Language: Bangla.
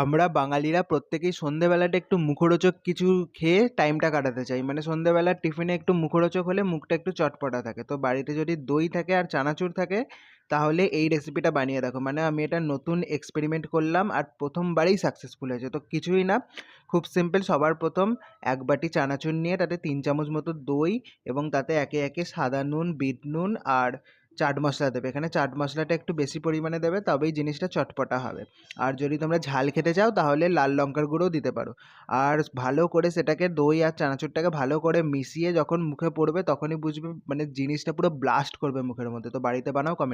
আমরা বাঙালিরা প্রত্যেকেই সন্ধেবেলাটা একটু মুখরোচক কিছু খেয়ে টাইমটা কাটাতে চাই। মানে সন্ধেবেলার টিফিনে একটু মুখরোচক হলে মুখটা একটু চটপটা থাকে। তো বাড়িতে যদি দই থাকে আর চানাচুর থাকে তাহলে এই রেসিপিটা বানিয়ে দেখো। মানে আমি এটা নতুন এক্সপেরিমেন্ট করলাম আর প্রথমবারেই সাকসেসফুল হয়েছে। তো কিছুই না, খুব সিম্পল। সবার প্রথম এক বাটি চানাচুর নিয়ে তাতে ৩ চামচ মতো দই এবং তাতে একে একে সাদা নুন, বিট নুন আর চাট মশলা দেবে। এখানে চাট মশলাটা একটু বেশি পরিমাণে দেবে, তবেই জিনিসটা চটপটা হবে। আর যদি তোমরা ঝাল খেতে চাও তাহলে লাল লঙ্কার গুঁড়োও দিতে পারো। আর ভালো করে সেটাকে দই আর চানাচুরটাকে ভালো করে মিশিয়ে যখন মুখে পড়বে তখনই বুঝবে, মানে জিনিসটা পুরো ব্লাস্ট করবে মুখের মধ্যে। তো বাড়িতে বানাও, কমেন্ট